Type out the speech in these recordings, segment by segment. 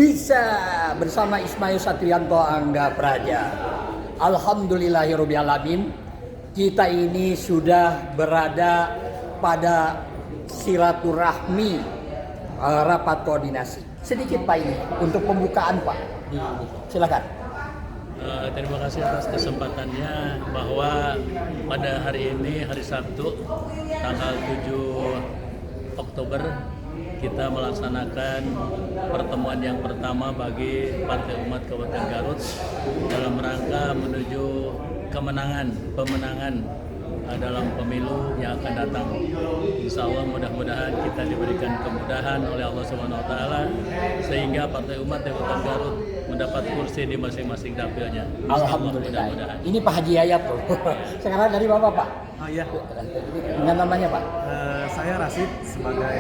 bisa bersama Ismail Satrianto Angga Praja. Alhamdulillahirobbilalamin, kita ini sudah berada pada silaturahmi rapat koordinasi. Sedikit Pak ini untuk pembukaan Pak. Silakan. Terima kasih atas kesempatannya bahwa pada hari ini, hari Sabtu, tanggal 7 Oktober, kita melaksanakan pertemuan yang pertama bagi Partai Umat Kabupaten Garut dalam rangka menuju pemenangan dalam pemilu yang akan datang. Insya Allah mudah-mudahan kita diberikan kemudahan oleh Allah SWT sehingga Partai Umat Kabupaten Garut mendapat kursi di masing-masing dapilnya. Alhamdulillah. Ini Pak Haji Yayat tuh. Sekarang dari Bapak Pak? Iya. Dengan namanya Pak? Saya Rasid sebagai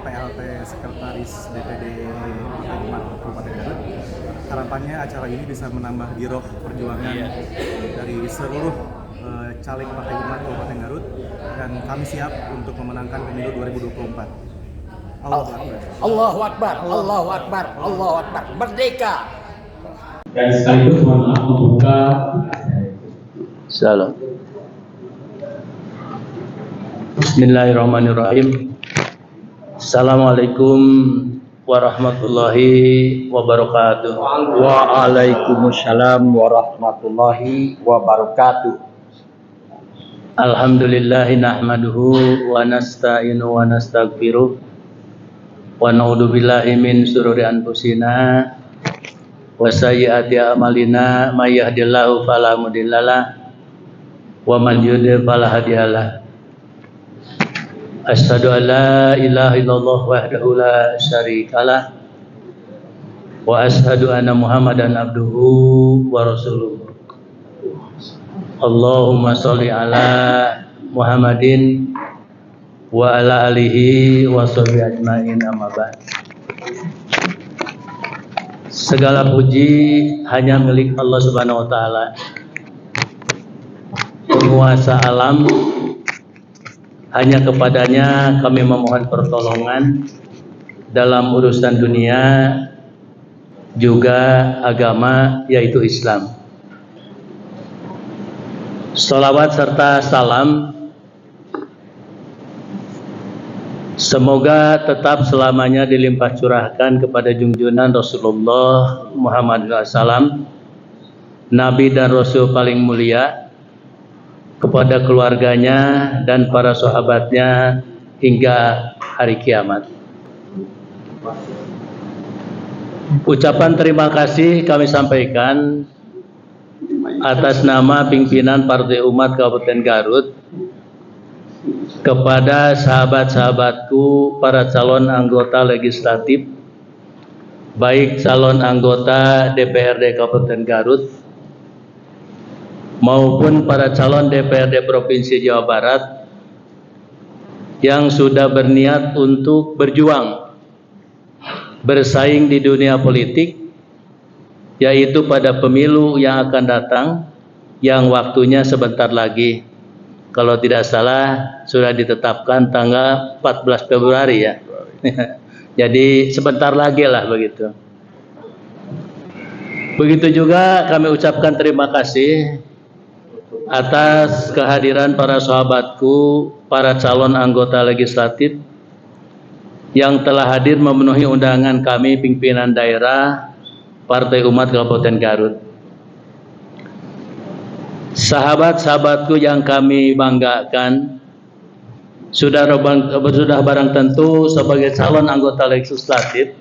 PLT Sekretaris DPD Partai Umat Kabupaten Garut. Harapannya acara ini bisa menambah giroh perjuangan dari seluruh caleg Partai Umat Kabupaten Garut, dan kami siap untuk memenangkan pemilu 2024. Allahu Akbar, Allahu Akbar, Allahu Akbar, merdeka. Dan sekaligus mohon maaf membuka Salam. Bismillahirrahmanirrahim. Assalamualaikum warahmatullahi wabarakatuh. Waalaikumsalam warahmatullahi wabarakatuh. Alhamdulillahi nahmaduhu wa nasta'inu wa nastaghfiruh wa na'udzu billahi min syururi anfusina wa sayyiati a'malina may yahdihillahu fala mudhillalah wa man yudhlil fala hadiyalah. Asyhadu an la ilaha illallah wahdahu la syarikalah wa asyhadu anna Muhammadan abduhu wa rasuluh. Allahumma sholli ala Muhammadin wa ala alihi wa sahbihi ajmain, amma ba'd. Segala puji hanya milik Allah Subhanahu wa taala, penguasa alam. Hanya kepadanya kami memohon pertolongan dalam urusan dunia juga agama, yaitu Islam. Sholawat serta salam semoga tetap selamanya dilimpah curahkan kepada junjungan Rasulullah Muhammad SAW, Nabi dan Rasul paling mulia, kepada keluarganya dan para sahabatnya hingga hari kiamat. Ucapan terima kasih kami sampaikan atas nama pimpinan Partai Umat Kabupaten Garut kepada sahabat-sahabatku para calon anggota legislatif, baik calon anggota DPRD Kabupaten Garut maupun para calon DPRD Provinsi Jawa Barat yang sudah berniat untuk berjuang bersaing di dunia politik, yaitu pada pemilu yang akan datang, yang waktunya sebentar lagi. Kalau tidak salah sudah ditetapkan tanggal 14 Februari ya. Jadi sebentar lagi lah begitu. Begitu juga kami ucapkan terima kasih atas kehadiran para sahabatku, para calon anggota legislatif yang telah hadir memenuhi undangan kami pimpinan daerah Partai Umat Kabupaten Garut. Sahabat-sahabatku yang kami banggakan, sudah barang tentu sebagai calon anggota legislatif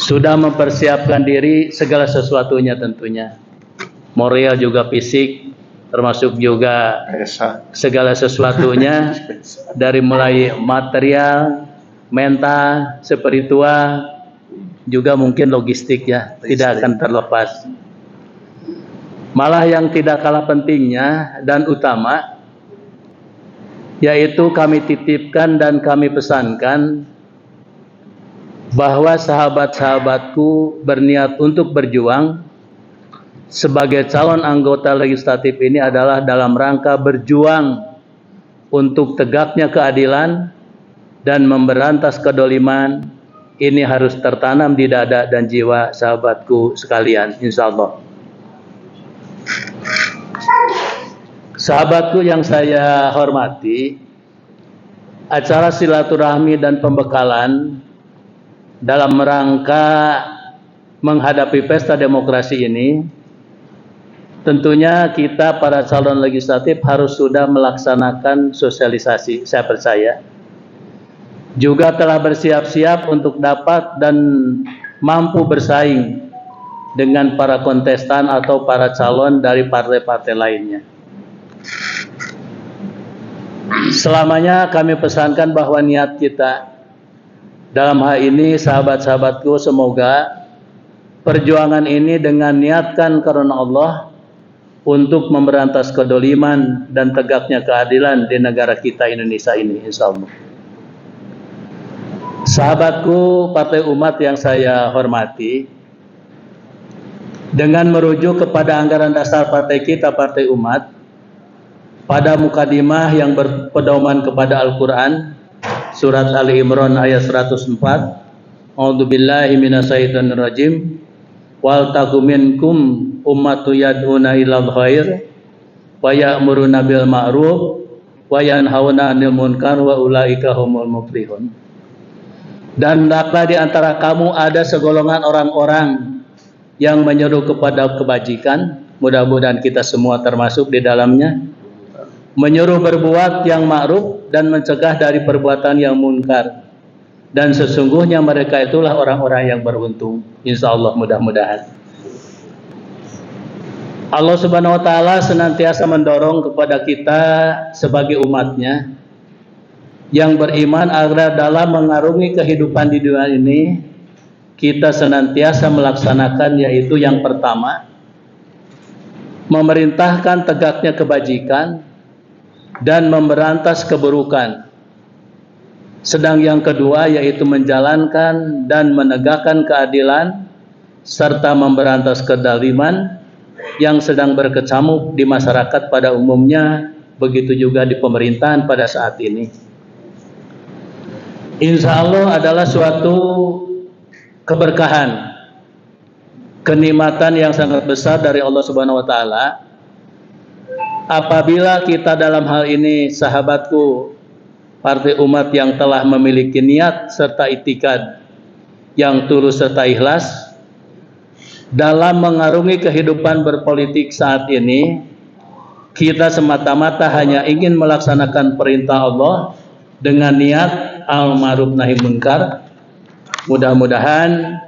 sudah mempersiapkan diri segala sesuatunya tentunya. Moral juga fisik, termasuk juga segala sesuatunya dari mulai material, mental, spiritual, juga mungkin logistik ya, tidak akan terlepas. Malah yang tidak kalah pentingnya dan utama, yaitu kami titipkan dan kami pesankan bahwa sahabat-sahabatku berniat untuk berjuang sebagai calon anggota legislatif ini adalah dalam rangka berjuang untuk tegaknya keadilan dan memberantas kedoliman, ini harus tertanam di dada dan jiwa sahabatku sekalian, insya Allah. Sahabatku yang saya hormati, acara silaturahmi dan pembekalan dalam rangka menghadapi pesta demokrasi ini, tentunya kita para calon legislatif harus sudah melaksanakan sosialisasi, saya percaya. Juga telah bersiap-siap untuk dapat dan mampu bersaing dengan para kontestan atau para calon dari partai-partai lainnya. Selamanya kami pesankan bahwa niat kita dalam hal ini, sahabat-sahabatku, semoga perjuangan ini dengan niatkan karena Allah untuk memberantas kedoliman dan tegaknya keadilan di negara kita Indonesia ini, insya Allah. Sahabatku Partai Umat yang saya hormati, dengan merujuk kepada anggaran dasar partai kita, Partai Umat, pada mukadimah yang berpedoman kepada Al-Quran, surat Ali Imran ayat 104, A'udzubillahi minasyaitonir rajim, wal takum minkum ummatu yad'una ilal khair wa ya'muruna bil ma'ruf wa yanhauna 'anil munkar wa ulaika humul muflihun. Dan hendaklah di antara kamu ada segolongan orang-orang yang menyeru kepada kebajikan, mudah-mudahan kita semua termasuk di dalamnya, menyuruh berbuat yang ma'ruf dan mencegah dari perbuatan yang munkar, dan sesungguhnya mereka itulah orang-orang yang beruntung, insya Allah, mudah-mudahan. Allah Subhanahu wa Ta'ala senantiasa mendorong kepada kita sebagai umatnya yang beriman agar dalam mengarungi kehidupan di dunia ini kita senantiasa melaksanakan, yaitu yang pertama, memerintahkan tegaknya kebajikan dan memberantas keburukan. Sedang yang kedua yaitu menjalankan dan menegakkan keadilan serta memberantas kezaliman yang sedang berkecamuk di masyarakat pada umumnya, begitu juga di pemerintahan pada saat ini. Insya Allah adalah suatu keberkahan, kenikmatan yang sangat besar dari Allah Subhanahu wa Ta'ala apabila kita dalam hal ini, sahabatku Partai Umat, yang telah memiliki niat serta itikad yang tulus serta ikhlas dalam mengarungi kehidupan berpolitik saat ini. Kita semata-mata hanya ingin melaksanakan perintah Allah dengan niat al-ma'ruf nahi munkar. Mudah-mudahan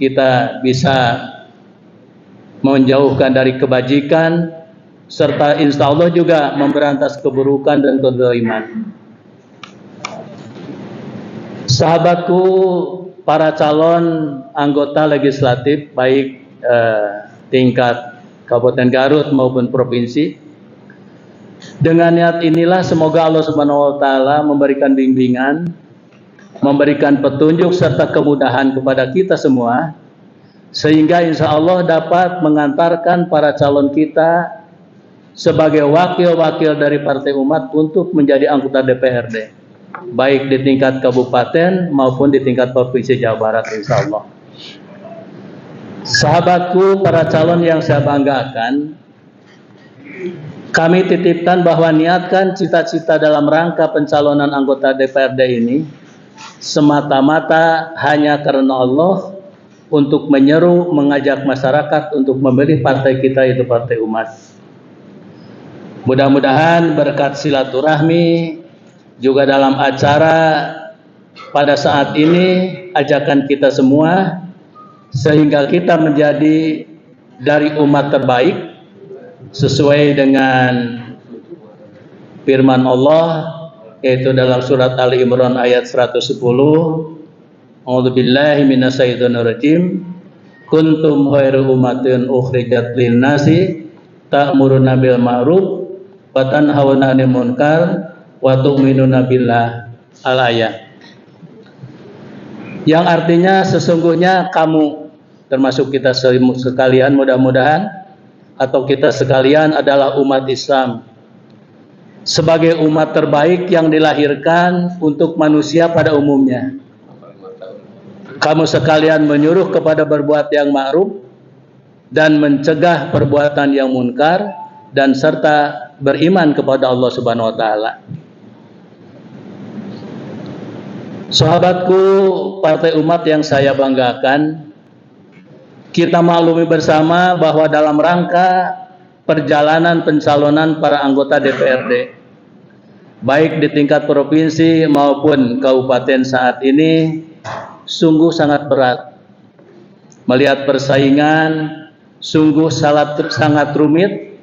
kita bisa menjauhkan dari kebajikan serta insya Allah juga memberantas keburukan dan kezaliman. Sahabatku para calon anggota legislatif baik tingkat Kabupaten Garut maupun provinsi, dengan niat inilah semoga Allah Subhanahu wa Ta'ala memberikan bimbingan, memberikan petunjuk serta kemudahan kepada kita semua, sehingga insya Allah dapat mengantarkan para calon kita sebagai wakil-wakil dari Partai Umat untuk menjadi anggota DPRD, baik di tingkat kabupaten maupun di tingkat provinsi Jawa Barat, insya Allah. Sahabatku para calon yang saya banggakan, kami titipkan bahwa niatkan cita-cita dalam rangka pencalonan anggota DPRD ini semata-mata hanya karena Allah, untuk menyeru, mengajak masyarakat untuk memilih partai kita, yaitu Partai Umat. Mudah-mudahan berkat silaturahmi juga dalam acara pada saat ini, ajakan kita semua, sehingga kita menjadi dari umat terbaik sesuai dengan firman Allah, yaitu dalam surat Ali Imran ayat 110, A'udzubillahi minasyaitonir rajim, kuntum khairu ummatin ukhrijat lin-nasi ta'muruna bil ma'ruf wa tanhauna 'anil munkar wa tu'minuna billah, al-ayat. Yang artinya sesungguhnya kamu, termasuk kita sekalian, mudah-mudahan, atau kita sekalian adalah umat Islam sebagai umat terbaik yang dilahirkan untuk manusia pada umumnya. kamu sekalian menyuruh kepada berbuat yang ma'ruf dan mencegah perbuatan yang munkar, dan serta beriman kepada Allah Subhanahu wa taala. Sahabatku, Partai Umat yang saya banggakan, kita maklumi bersama bahwa dalam rangka perjalanan pencalonan para anggota DPRD, baik di tingkat provinsi maupun kabupaten saat ini, sungguh sangat berat. Melihat persaingan, sungguh sangat rumit,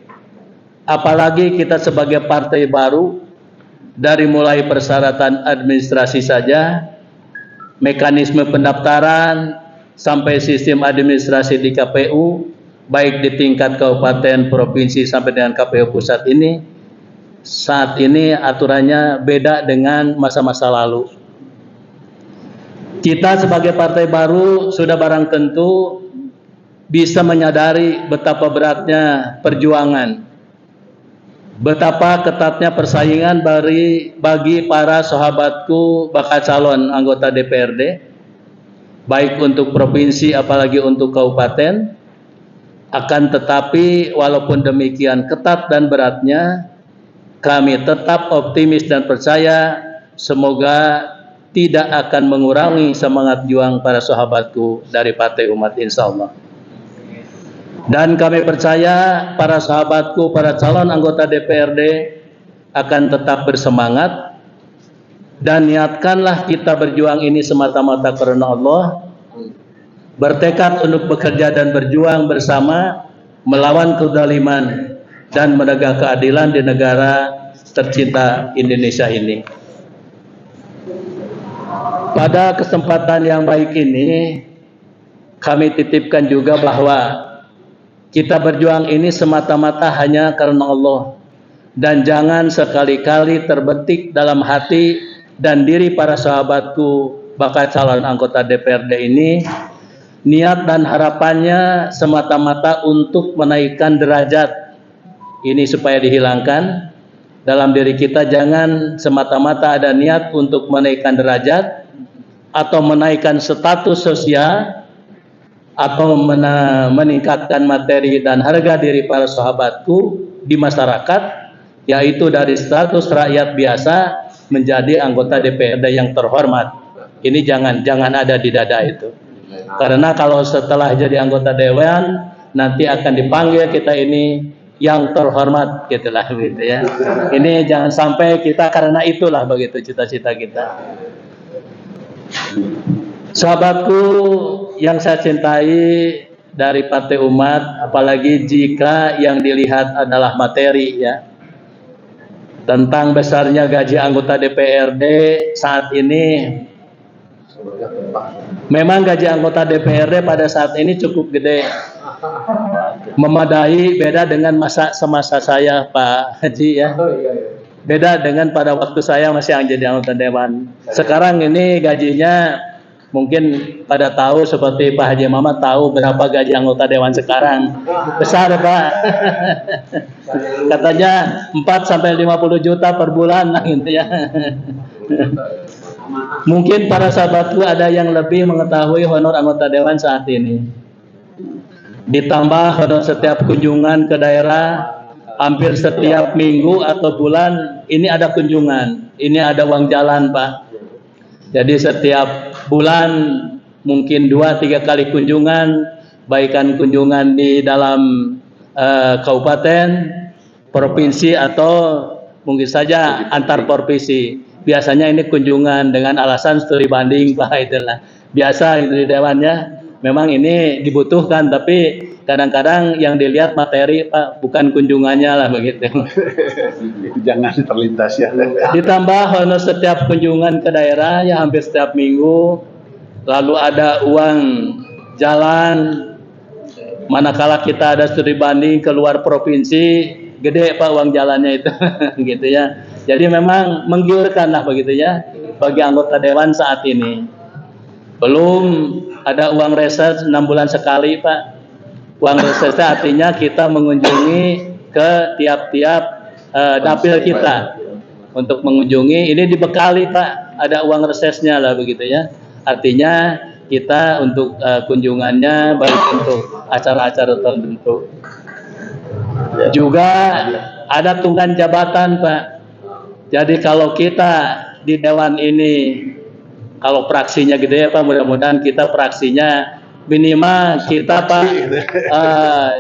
apalagi kita sebagai partai baru, dari mulai persyaratan administrasi saja, mekanisme pendaftaran, sampai sistem administrasi di KPU, baik di tingkat kabupaten, provinsi, sampai dengan KPU pusat ini, saat ini aturannya beda dengan masa-masa lalu. Kita sebagai partai baru sudah barang tentu bisa menyadari betapa beratnya perjuangan, betapa ketatnya persaingan bagi para sahabatku bakal calon anggota DPRD, baik untuk provinsi apalagi untuk kabupaten. Akan tetapi walaupun demikian ketat dan beratnya, kami tetap optimis dan percaya semoga tidak akan mengurangi semangat juang para sahabatku dari Partai Umat, insya Allah. Dan kami percaya para sahabatku, para calon anggota DPRD akan tetap bersemangat, dan niatkanlah kita berjuang ini semata-mata karena Allah, bertekad untuk bekerja dan berjuang bersama melawan kezaliman dan menegak keadilan di negara tercinta Indonesia ini. Pada kesempatan yang baik ini, kami titipkan juga bahwa kita berjuang ini semata-mata hanya karena Allah, dan jangan sekali-kali terbetik dalam hati dan diri para sahabatku bakal calon anggota DPRD ini niat dan harapannya semata-mata untuk menaikkan derajat ini supaya dihilangkan dalam diri kita. Jangan semata-mata ada niat untuk menaikkan derajat atau menaikkan status sosial atau meningkatkan materi dan harga diri para sahabatku di masyarakat, yaitu dari status rakyat biasa menjadi anggota DPRD yang terhormat. Ini jangan ada di dada itu. Karena kalau setelah jadi anggota dewan nanti akan dipanggil kita ini yang terhormat, gitulah gitu ya. Ini jangan sampai kita karena itulah begitu cita-cita kita. Sahabatku yang saya cintai dari Partai Umat, apalagi jika yang dilihat adalah materi ya, tentang besarnya gaji anggota DPRD saat ini. Memang gaji anggota DPRD pada saat ini cukup gede, memadai, beda dengan semasa saya Pak Haji ya, beda dengan pada waktu saya masih jadi anggota dewan. Sekarang ini gajinya mungkin pada tahu, seperti Pak Haji Mamat tahu berapa gaji anggota dewan sekarang. Besar Pak. Katanya 4-50 juta per bulan gitu ya. Mungkin para sahabatku ada yang lebih mengetahui honor anggota dewan saat ini. Ditambah honor setiap kunjungan ke daerah, hampir setiap minggu atau bulan ini ada kunjungan, ini ada uang jalan Pak. Jadi setiap bulan mungkin 2-3 kali kunjungan, baikan kunjungan di dalam kabupaten, provinsi, atau mungkin saja antar provinsi. Biasanya ini kunjungan dengan alasan studi banding Pak, itulah biasa itu di dewannya. Memang ini dibutuhkan, tapi kadang-kadang yang dilihat materi Pak, bukan kunjungannya lah begitu. Jangan terlintas ya. Ditambah honor setiap kunjungan ke daerah ya hampir setiap minggu, lalu ada uang jalan manakala kita ada studi banding keluar provinsi, gede Pak uang jalannya itu. Gitu ya. Jadi memang menggiurkan lah begitu ya bagi anggota dewan saat ini. Belum ada uang reses 6 bulan sekali Pak. Uang reses artinya kita mengunjungi ke tiap-tiap dapil kita untuk mengunjungi, ini dibekali Pak, ada uang resesnya lah begitu ya. Artinya kita untuk kunjungannya, baik untuk acara-acara tertentu. Juga ada tunggang jabatan, Pak. Jadi kalau kita di Dewan ini, kalau praksinya gitu ya Pak, mudah-mudahan kita praksinya minimal kita Pak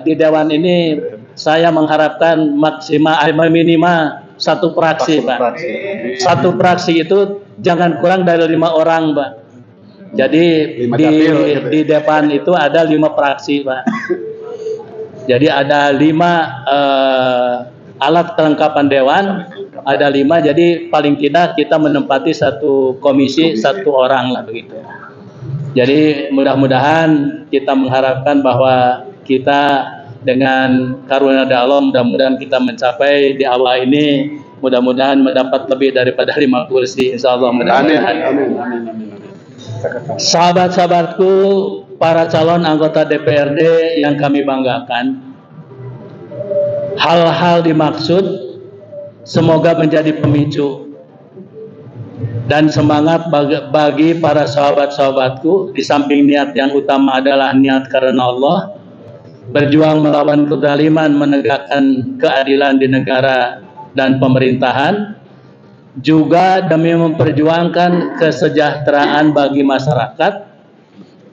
di Dewan ini saya mengharapkan minimal satu praksi Pak. Satu praksi itu jangan kurang dari 5 orang Pak. Jadi di depan itu ada 5 praksi Pak. Jadi ada 5 alat kelengkapan Dewan, ada 5, jadi paling tidak kita menempati satu komisi 1 orang lah begitu. Jadi mudah-mudahan kita mengharapkan bahwa kita dengan karunia dari Allah, mudah-mudahan kita mencapai di awal ini, mudah-mudahan mendapat lebih daripada 5 kursi, insyaallah mudah-mudahan. Amin. Sahabat-sahabatku, para calon anggota DPRD yang kami banggakan, hal-hal dimaksud semoga menjadi pemicu dan semangat bagi para sahabat-sahabatku. Di samping niat yang utama adalah niat karena Allah, berjuang melawan kezaliman, menegakkan keadilan di negara dan pemerintahan, juga demi memperjuangkan kesejahteraan bagi masyarakat,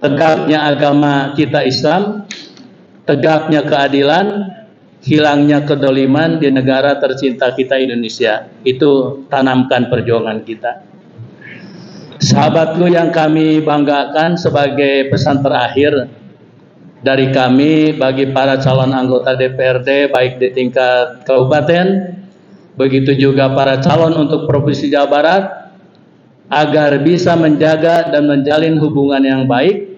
tegaknya agama kita Islam, tegaknya keadilan, hilangnya kedoliman di negara tercinta kita Indonesia. Itu tanamkan perjuangan kita. Sahabatku yang kami banggakan, sebagai pesan terakhir dari kami bagi para calon anggota DPRD baik di tingkat kabupaten, begitu juga para calon untuk Provinsi Jawa Barat, agar bisa menjaga dan menjalin hubungan yang baik,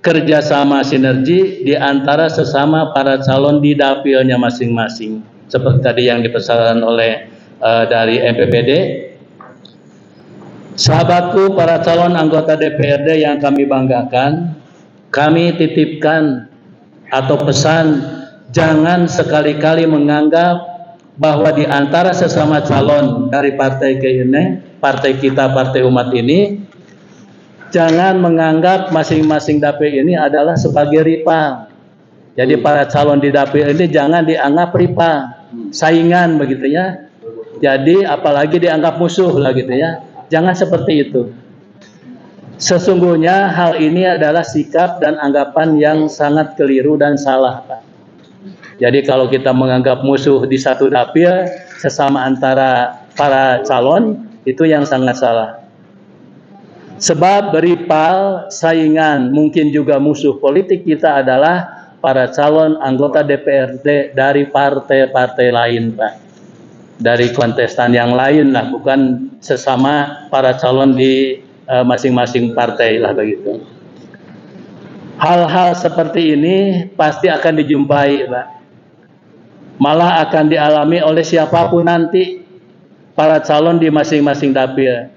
kerjasama sinergi di antara sesama para calon di dapilnya masing-masing, seperti tadi yang dipesankan oleh dari MPPD. Sahabatku para calon anggota DPRD yang kami banggakan, kami titipkan atau pesan, jangan sekali-kali menganggap bahwa di antara sesama calon dari partai kita, partai umat ini, jangan menganggap masing-masing dapil ini adalah sebagai rival. Jadi para calon di dapil ini jangan dianggap rival, saingan begitu ya. Jadi apalagi dianggap musuh lah gitu ya. Jangan seperti itu. Sesungguhnya hal ini adalah sikap dan anggapan yang sangat keliru dan salah, Pak. Jadi kalau kita menganggap musuh di satu dapil sesama antara para calon, itu yang sangat salah. Sebab rival, saingan, mungkin juga musuh politik kita adalah para calon anggota DPRD dari partai-partai lain, Pak. Dari kontestan yang lain lah, bukan sesama para calon di masing-masing partai lah begitu. Hal-hal seperti ini pasti akan dijumpai, Pak. Malah akan dialami oleh siapapun nanti para calon di masing-masing dapil.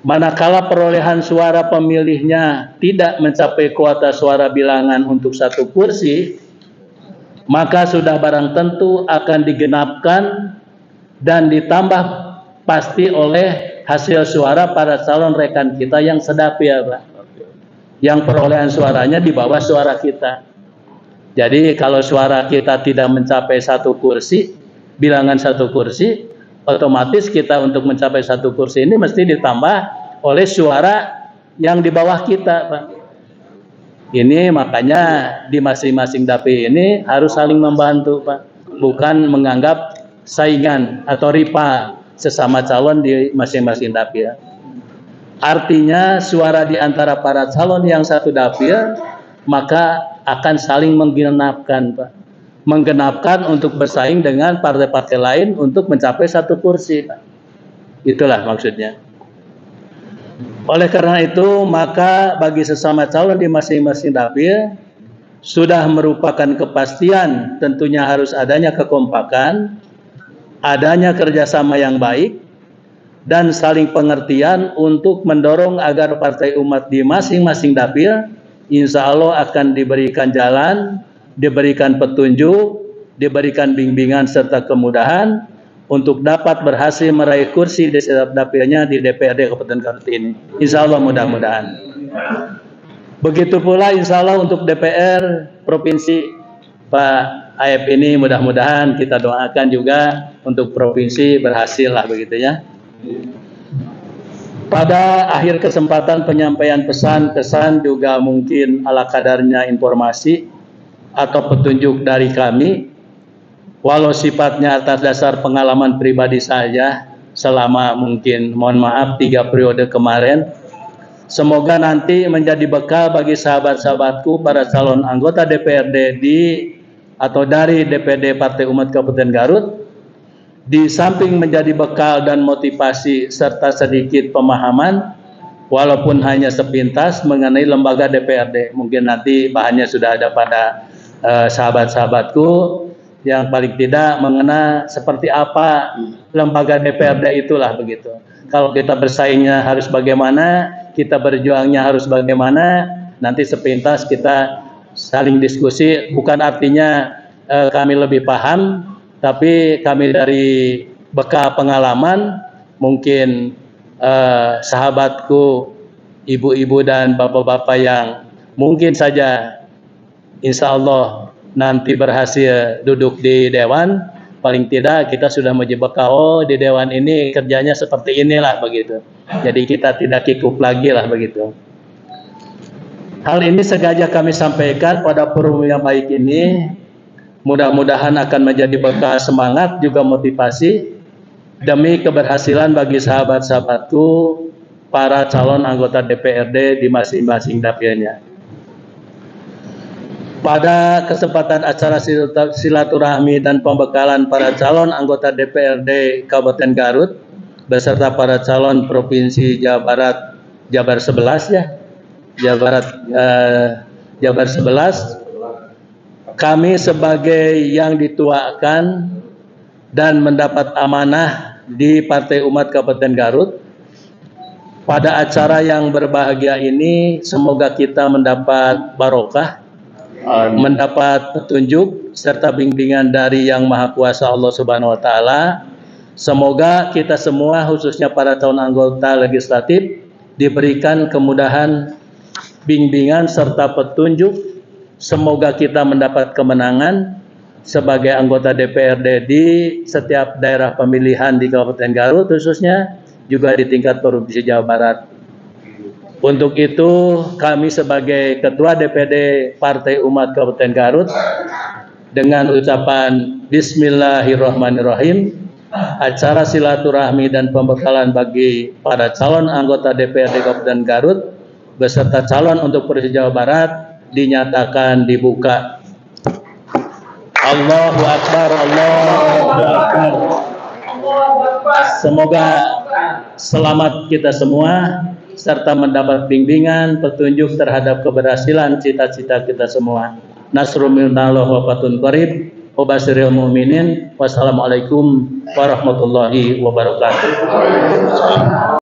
Manakala perolehan suara pemilihnya tidak mencapai kuota suara bilangan untuk 1 kursi, maka sudah barang tentu akan digenapkan dan ditambah pasti oleh hasil suara para calon rekan kita yang sedapil, Pak. Yang perolehan suaranya di bawah suara kita. Jadi kalau suara kita tidak mencapai 1 kursi, bilangan 1 kursi, otomatis kita untuk mencapai 1 kursi ini mesti ditambah oleh suara yang di bawah kita, Pak. Ini makanya di masing-masing dapil ini harus saling membantu, Pak. Bukan menganggap saingan atau rival sesama calon di masing-masing dapil. Artinya suara di antara para calon yang satu dapil maka akan saling menggenapkan, Pak. Menggenapkan untuk bersaing dengan partai-partai lain untuk mencapai 1 kursi, Pak. Itulah maksudnya. Oleh karena itu, maka bagi sesama calon di masing-masing dapil sudah merupakan kepastian, tentunya harus adanya kekompakan, adanya kerjasama yang baik, dan saling pengertian untuk mendorong agar partai umat di masing-masing dapil insya Allah akan diberikan jalan, diberikan petunjuk, diberikan bimbingan serta kemudahan untuk dapat berhasil meraih kursi di setiap dapilnya di DPRD Kabupaten Garut ini. Insya Allah mudah-mudahan. Begitu pula insya Allah untuk DPR Provinsi Pak Aep ini mudah-mudahan kita doakan juga untuk provinsi berhasil lah begitu ya. Pada akhir kesempatan penyampaian pesan kesan juga mungkin ala kadarnya informasi atau petunjuk dari kami, walau sifatnya atas dasar pengalaman pribadi saja selama mungkin mohon maaf 3 periode kemarin. Semoga nanti menjadi bekal bagi sahabat-sahabatku para calon anggota DPRD atau dari DPD Partai Umat Kabupaten Garut, di samping menjadi bekal dan motivasi serta sedikit pemahaman, walaupun hanya sepintas mengenai lembaga DPRD. Mungkin nanti bahannya sudah ada pada sahabat-sahabatku yang paling tidak mengenal seperti apa lembaga DPRD itulah begitu. Kalau kita bersaingnya harus bagaimana, kita berjuangnya harus bagaimana, nanti sepintas kita saling diskusi, bukan artinya kami lebih paham, tapi kami dari bekal pengalaman, mungkin sahabatku, ibu-ibu dan bapak-bapak yang mungkin saja insya Allah nanti berhasil duduk di Dewan, paling tidak kita sudah menjebak di Dewan ini kerjanya seperti inilah begitu. Jadi kita tidak kikuk lagi lah begitu. Hal ini sengaja kami sampaikan pada forum yang baik ini. Mudah-mudahan akan menjadi bekal semangat juga motivasi demi keberhasilan bagi sahabat-sahabatku para calon anggota DPRD di masing-masing dapilnya. Pada kesempatan acara silaturahmi dan pembekalan para calon anggota DPRD Kabupaten Garut beserta para calon Provinsi Jawa Barat, Jabar 11 ya, Jabar 11, kami sebagai yang dituakan dan mendapat amanah di Partai Umat Kabupaten Garut, pada acara yang berbahagia ini semoga kita mendapat barokah, mendapat petunjuk serta bimbingan dari Yang Maha Kuasa Allah Subhanahu wa taala. Semoga kita semua khususnya para calon anggota legislatif diberikan kemudahan, bimbingan serta petunjuk. Semoga kita mendapat kemenangan sebagai anggota DPRD di setiap daerah pemilihan di Kabupaten Garut, khususnya juga di tingkat Provinsi Jawa Barat. Untuk itu kami sebagai Ketua DPD Partai Umat Kabupaten Garut dengan ucapan Bismillahirrahmanirrahim, acara silaturahmi dan pembekalan bagi para calon anggota DPRD Kabupaten Garut beserta calon untuk Provinsi Jawa Barat dinyatakan dibuka. Allahu Akbar, Allahu Akbar. Semoga selamat kita semua serta mendapat bimbingan, petunjuk terhadap keberhasilan cita-cita kita semua. Nasrul minallah wa fatun qarib wa basyiril mu'minin. Wassalamualaikum warahmatullahi wabarakatuh.